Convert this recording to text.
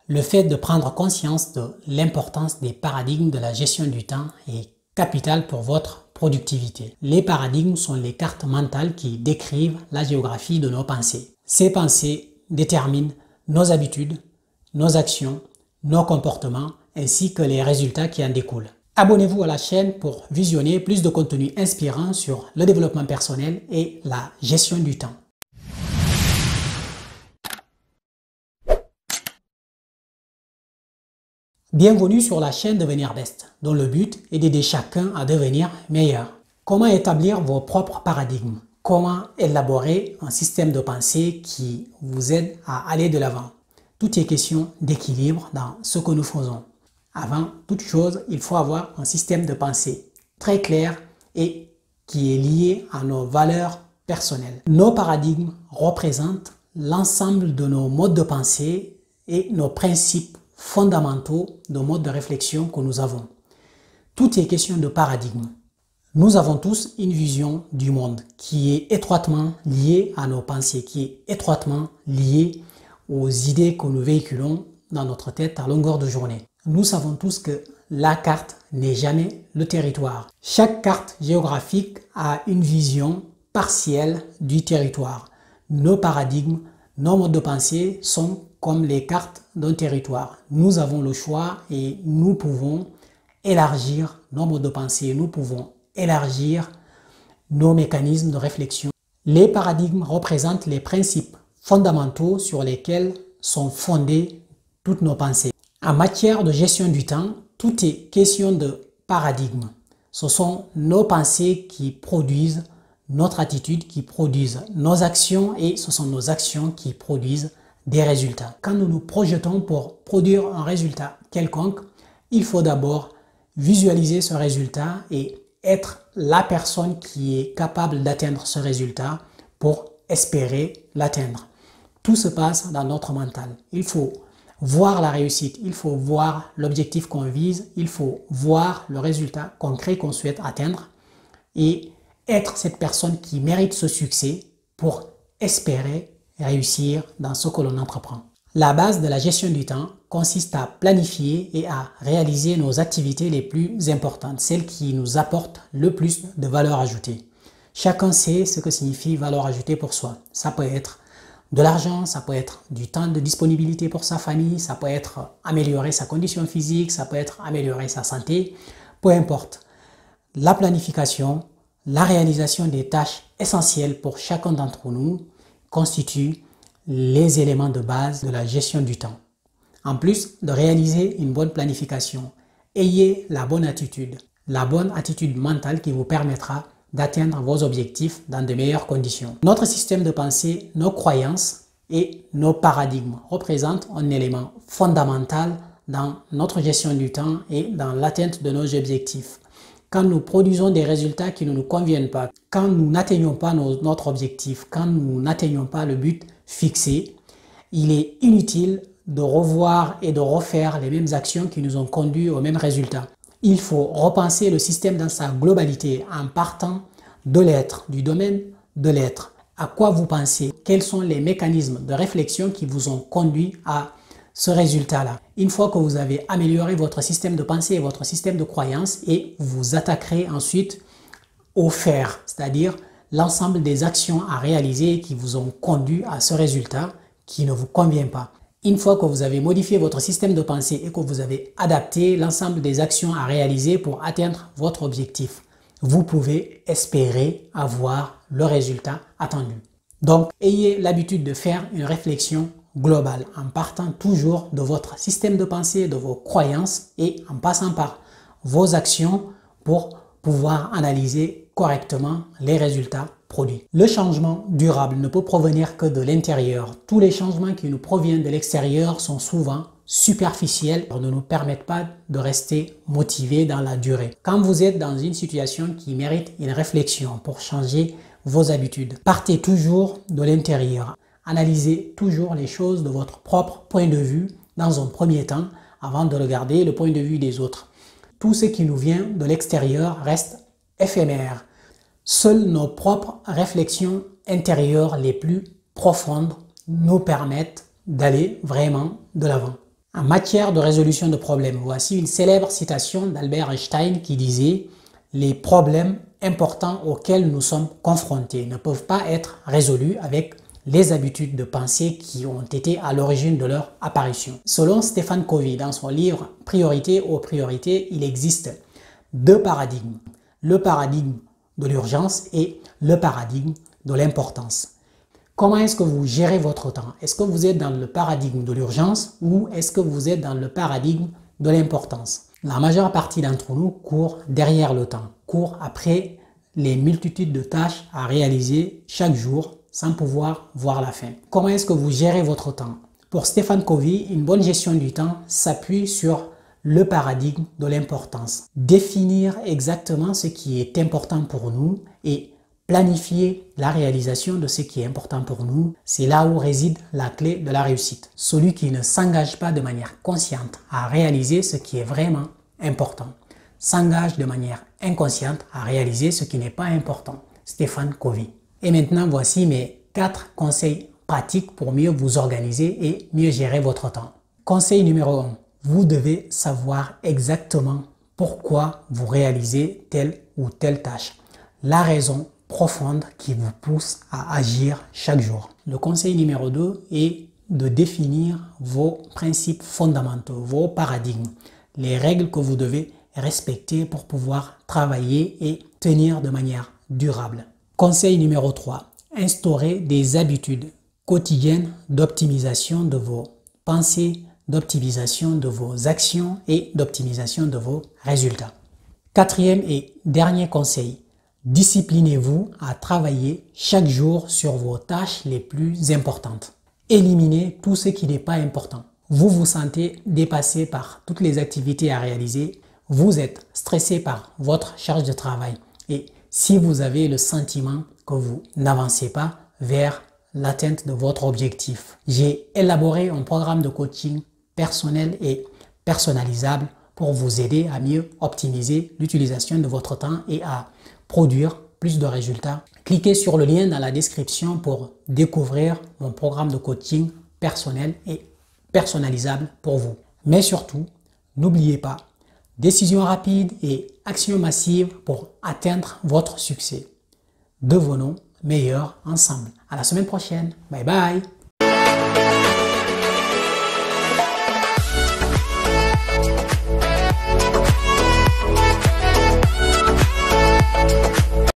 Le fait de prendre conscience de l'importance des paradigmes de la gestion du temps est capital pour votre productivité. Les paradigmes sont les cartes mentales qui décrivent la géographie de nos pensées. Ces pensées déterminent nos habitudes, nos actions, nos comportements ainsi que les résultats qui en découlent. Abonnez-vous à la chaîne pour visionner plus de contenu inspirant sur le développement personnel et la gestion du temps. Bienvenue sur la chaîne Devenir Best, dont le but est d'aider chacun à devenir meilleur. Comment établir vos propres paradigmes? Comment élaborer un système de pensée qui vous aide à aller de l'avant? Tout est question d'équilibre dans ce que nous faisons. Avant toute chose, il faut avoir un système de pensée très clair et qui est lié à nos valeurs personnelles. Nos paradigmes représentent l'ensemble de nos modes de pensée et nos principes fondamentaux de mode de réflexion que nous avons. Tout est question de paradigme. Nous avons tous une vision du monde qui est étroitement liée à nos pensées, qui est étroitement liée aux idées que nous véhiculons dans notre tête à longueur de journée. Nous savons tous que la carte n'est jamais le territoire. Chaque carte géographique a une vision partielle du territoire. Nos paradigmes, nos modes de pensée sont comme les cartes d'un territoire. Nous avons le choix et nous pouvons élargir nos modes de pensée, nous pouvons élargir nos mécanismes de réflexion. Les paradigmes représentent les principes fondamentaux sur lesquels sont fondées toutes nos pensées. En matière de gestion du temps, tout est question de paradigme. Ce sont nos pensées qui produisent notre attitude, qui produisent nos actions et ce sont nos actions qui produisent des résultats. Quand nous nous projetons pour produire un résultat quelconque, il faut d'abord visualiser ce résultat et être la personne qui est capable d'atteindre ce résultat pour espérer l'atteindre. Tout se passe dans notre mental. Il faut voir la réussite, il faut voir l'objectif qu'on vise, il faut voir le résultat concret qu'on souhaite atteindre et être cette personne qui mérite ce succès pour espérer réussir dans ce que l'on entreprend. La base de la gestion du temps consiste à planifier et à réaliser nos activités les plus importantes, celles qui nous apportent le plus de valeur ajoutée. Chacun sait ce que signifie valeur ajoutée pour soi. Ça peut être de l'argent, ça peut être du temps de disponibilité pour sa famille, ça peut être améliorer sa condition physique, ça peut être améliorer sa santé, peu importe. La planification, la réalisation des tâches essentielles pour chacun d'entre nous constituent les éléments de base de la gestion du temps. En plus de réaliser une bonne planification, ayez la bonne attitude mentale qui vous permettra d'atteindre vos objectifs dans de meilleures conditions. Notre système de pensée, nos croyances et nos paradigmes représentent un élément fondamental dans notre gestion du temps et dans l'atteinte de nos objectifs. Quand nous produisons des résultats qui ne nous conviennent pas, quand nous n'atteignons pas notre objectif, quand nous n'atteignons pas le but fixé, il est inutile de revoir et de refaire les mêmes actions qui nous ont conduit au même résultat. Il faut repenser le système dans sa globalité en partant de l'être, du domaine de l'être. À quoi vous pensez? Quels sont les mécanismes de réflexion qui vous ont conduit à ce résultat-là? Une fois que vous avez amélioré votre système de pensée et votre système de croyance, et vous attaquerez ensuite au faire, c'est-à-dire l'ensemble des actions à réaliser qui vous ont conduit à ce résultat qui ne vous convient pas. Une fois que vous avez modifié votre système de pensée et que vous avez adapté l'ensemble des actions à réaliser pour atteindre votre objectif, vous pouvez espérer avoir le résultat attendu. Donc, ayez l'habitude de faire une réflexion globale en partant toujours de votre système de pensée, de vos croyances et en passant par vos actions pour pouvoir analyser correctement les résultats produits. Le changement durable ne peut provenir que de l'intérieur. Tous les changements qui nous proviennent de l'extérieur sont souvent superficiels et ne nous permettent pas de rester motivés dans la durée. Quand vous êtes dans une situation qui mérite une réflexion pour changer vos habitudes, partez toujours de l'intérieur. Analysez toujours les choses de votre propre point de vue dans un premier temps avant de regarder le point de vue des autres. Tout ce qui nous vient de l'extérieur reste éphémère. Seules nos propres réflexions intérieures les plus profondes nous permettent d'aller vraiment de l'avant. En matière de résolution de problèmes, voici une célèbre citation d'Albert Einstein qui disait « Les problèmes importants auxquels nous sommes confrontés ne peuvent pas être résolus avec les habitudes de pensée qui ont été à l'origine de leur apparition. » Selon Stephen Covey, dans son livre « Priorité aux priorités », il existe deux paradigmes. Le paradigme de l'urgence et le paradigme de l'importance. Comment est-ce que vous gérez votre temps? Est-ce que vous êtes dans le paradigme de l'urgence ou est-ce que vous êtes dans le paradigme de l'importance? La majeure partie d'entre nous court derrière le temps, court après les multitudes de tâches à réaliser chaque jour sans pouvoir voir la fin. Comment est-ce que vous gérez votre temps? Pour Stephen Covey, une bonne gestion du temps s'appuie sur le paradigme de l'importance. Définir exactement ce qui est important pour nous et planifier la réalisation de ce qui est important pour nous, c'est là où réside la clé de la réussite. Celui qui ne s'engage pas de manière consciente à réaliser ce qui est vraiment important, s'engage de manière inconsciente à réaliser ce qui n'est pas important. Stephen Covey. Et maintenant, voici mes 4 conseils pratiques pour mieux vous organiser et mieux gérer votre temps. Conseil numéro 1. Vous devez savoir exactement pourquoi vous réalisez telle ou telle tâche. La raison profonde qui vous pousse à agir chaque jour. Le conseil numéro 2 est de définir vos principes fondamentaux, vos paradigmes, les règles que vous devez respecter pour pouvoir travailler et tenir de manière durable. Conseil numéro 3, instaurer des habitudes quotidiennes d'optimisation de vos pensées, d'optimisation de vos actions et d'optimisation de vos résultats. Quatrième et dernier conseil, disciplinez-vous à travailler chaque jour sur vos tâches les plus importantes. Éliminez tout ce qui n'est pas important. Vous vous sentez dépassé par toutes les activités à réaliser. Vous êtes stressé par votre charge de travail. Et si vous avez le sentiment que vous n'avancez pas vers l'atteinte de votre objectif, j'ai élaboré un programme de coaching personnel et personnalisable pour vous aider à mieux optimiser l'utilisation de votre temps et à produire plus de résultats. Cliquez sur le lien dans la description pour découvrir mon programme de coaching personnel et personnalisable pour vous. Mais surtout, n'oubliez pas, décision rapide et action massive pour atteindre votre succès. Devenons meilleurs ensemble. À la semaine prochaine. Bye bye.